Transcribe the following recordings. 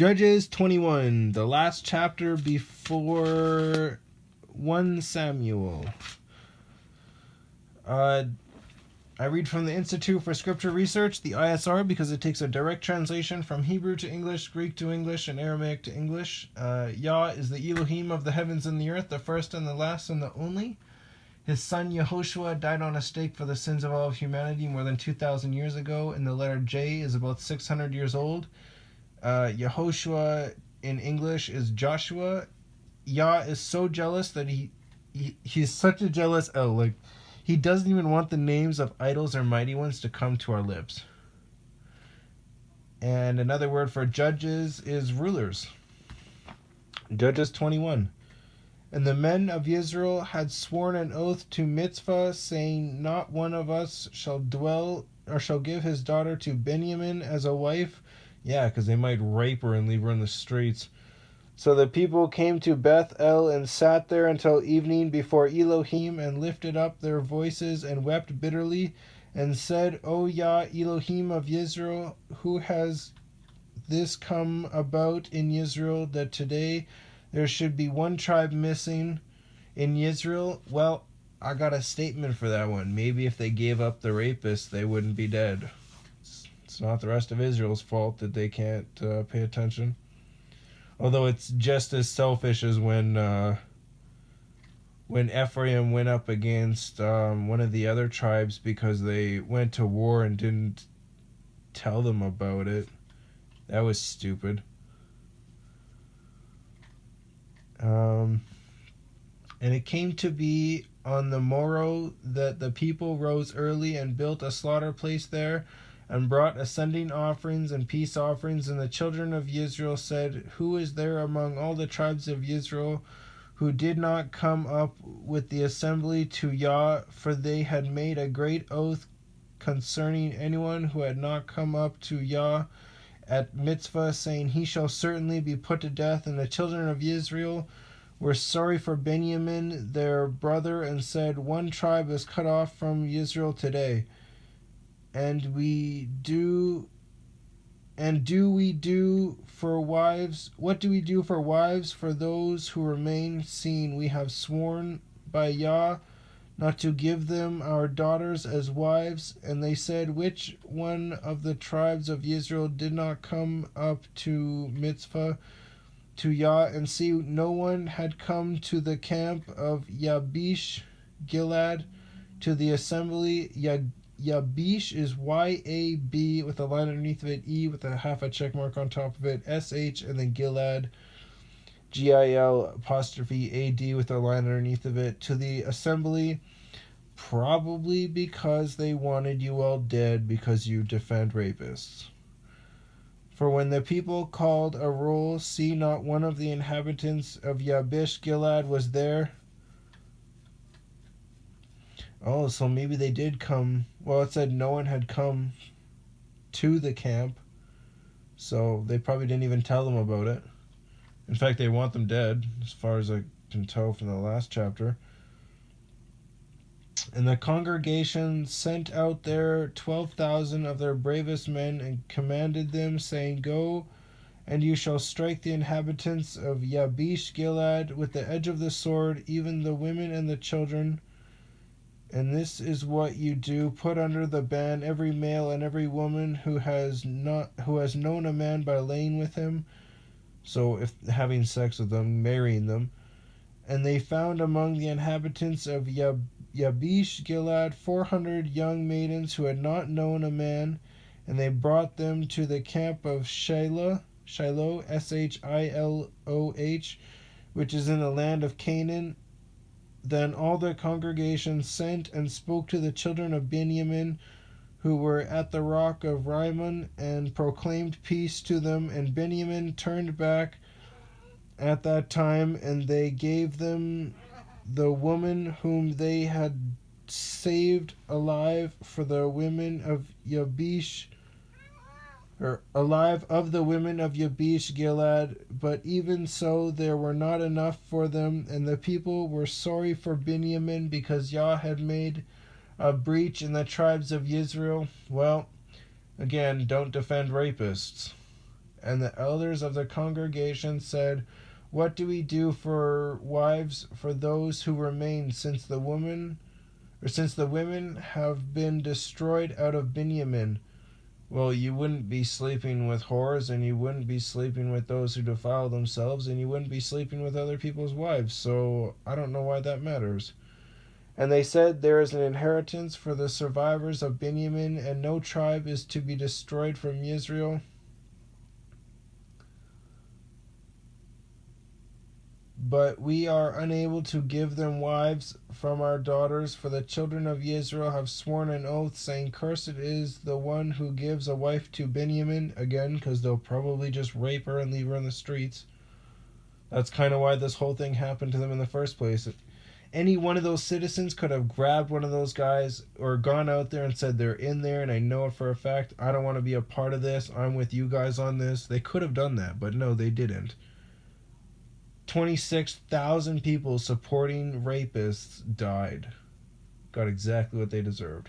Judges 21, the last chapter before 1 Samuel. I read from the Institute for Scripture Research, the ISR, because it takes a direct translation from Hebrew to English, Greek to English, and Aramaic to English. Yah is the Elohim of the heavens and the earth, the first and the last and the only. His son Yehoshua died on a stake for the sins of all of humanity more than 2,000 years ago, and the letter J is about 600 years old. Yehoshua in English is Joshua. Yah is so jealous that he's such a jealous he doesn't even want the names of idols or mighty ones to come to our lips. And another word for judges is rulers. Judges 21. And the men of Israel had sworn an oath to Mitzvah, saying, not one of us shall dwell or shall give his daughter to Benjamin as a wife. Yeah, because they might rape her and leave her in the streets. So the people came to Beth El and sat there until evening before Elohim and lifted up their voices and wept bitterly and said, O Yah, Elohim of Israel, who has this come about in Israel that today there should be one tribe missing in Israel? Well, I got a statement for that one. Maybe if they gave up the rapists, they wouldn't be dead. It's not the rest of Israel's fault that they can't pay attention. Although it's just as selfish as when Ephraim went up against one of the other tribes because they went to war and didn't tell them about it. That was stupid. And it came to be on the morrow that the people rose early and built a slaughter place there, and brought ascending offerings and peace offerings. And the children of Israel said, who is there among all the tribes of Israel who did not come up with the assembly to Yah? For they had made a great oath concerning anyone who had not come up to Yah at Mitzvah, saying, he shall certainly be put to death. And the children of Israel were sorry for Benjamin their brother, and said, one tribe is cut off from Israel today. And do we do for wives? What do we do for wives for those who remain, seeing we have sworn by Yah not to give them our daughters as wives? And they said, which one of the tribes of Israel did not come up to Mitzvah to Yah? And see, no one had come to the camp of Yabesh Gilead to the assembly. Yabesh is Y-A-B with a line underneath of it, E with a half a check mark on top of it, S-H, and then Gilead, G-I-L'-A-D with a line underneath of it, to the assembly, probably because they wanted you all dead because you defend rapists. For when the people called a roll, see, not one of the inhabitants of Yabesh Gilead was there. Oh, so maybe they did come. Well, it said no one had come to the camp, so they probably didn't even tell them about it. In fact, they want them dead, as far as I can tell from the last chapter. And the congregation sent out there 12,000 of their bravest men, and commanded them, saying, go, and you shall strike the inhabitants of Yabesh Gilead with the edge of the sword, even the women and the children. And this is what you do: put under the ban every male and every woman who has known a man by laying with him. So if having sex with them, marrying them. And they found among the inhabitants of Yabesh Gilead 400 young maidens who had not known a man, and they brought them to the camp of Shiloh, S-H-I-L-O-H, which is in the land of Canaan. Then all the congregation sent and spoke to the children of Benjamin who were at the rock of Rimmon, and proclaimed peace to them. And Benjamin turned back at that time, and they gave them the woman whom they had saved alive for the women of Yabesh, alive of the women of Yabesh Gilead. But even so there were not enough for them, and the people were sorry for Benjamin, because Yah had made a breach in the tribes of Israel. Well, again, don't defend rapists. And the elders of the congregation said, "What do we do for wives for those who remain, since the women have been destroyed out of Benjamin?" Well, you wouldn't be sleeping with whores, and you wouldn't be sleeping with those who defile themselves, and you wouldn't be sleeping with other people's wives, so I don't know why that matters. And they said, "There is an inheritance for the survivors of Benjamin, and no tribe is to be destroyed from Israel." But we are unable to give them wives from our daughters, for the children of Israel have sworn an oath, saying, "Cursed is the one who gives a wife to Benjamin," again, because they'll probably just rape her and leave her in the streets. That's kind of why this whole thing happened to them in the first place. Any one of those citizens could have grabbed one of those guys or gone out there and said, "They're in there and I know it for a fact. I don't want to be a part of this. I'm with you guys on this." They could have done that, but no, they didn't. 26,000 people supporting rapists died. Got exactly what they deserved.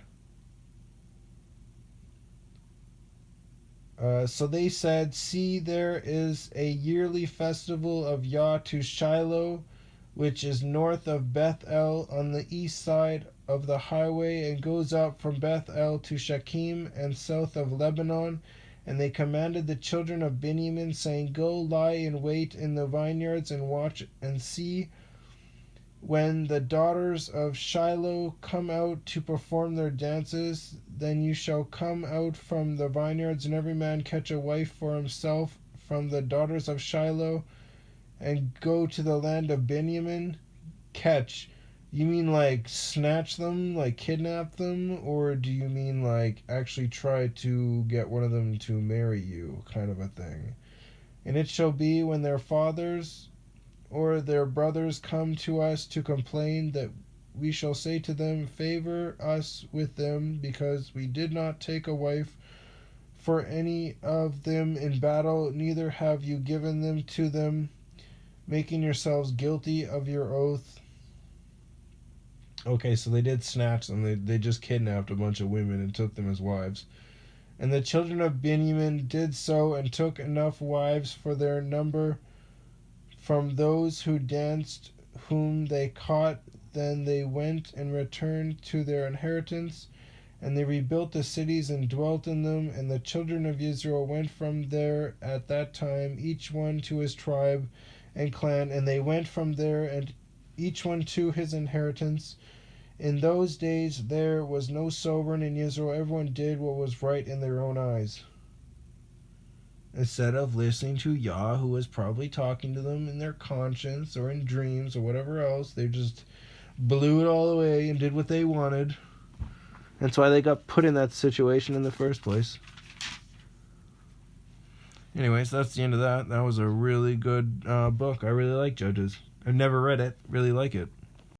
So they said, "See, there is a yearly festival of Yah to Shiloh, which is north of Bethel on the east side of the highway, and goes up from Bethel to Shechem and south of Lebanon." And they commanded the children of Benjamin, saying, "Go lie in wait in the vineyards and watch and see. When the daughters of Shiloh come out to perform their dances, then you shall come out from the vineyards, and every man catch a wife for himself from the daughters of Shiloh, and go to the land of Benjamin." Catch. You mean like snatch them, like kidnap them, or do you mean like actually try to get one of them to marry you, kind of a thing? "And it shall be when their fathers or their brothers come to us to complain, that we shall say to them, 'Favor us with them, because we did not take a wife for any of them in battle, neither have you given them to them, making yourselves guilty of your oath.'" Okay, so they did snatch them. They just kidnapped a bunch of women and took them as wives. "And the children of Benjamin did so, and took enough wives for their number from those who danced, whom they caught. Then they went and returned to their inheritance, and they rebuilt the cities and dwelt in them. And the children of Israel went from there at that time, each one to his tribe and clan, and they went from there, and each one to his inheritance. In those days there was no sovereign in Israel. Everyone did what was right in their own eyes." Instead of listening to Yah, who was probably talking to them in their conscience or in dreams or whatever else, they just blew it all away and did what they wanted. That's why they got put in that situation in the first place. Anyways, that's the end of that. That was a really good book. I really like Judges. I've never read it. Really like it.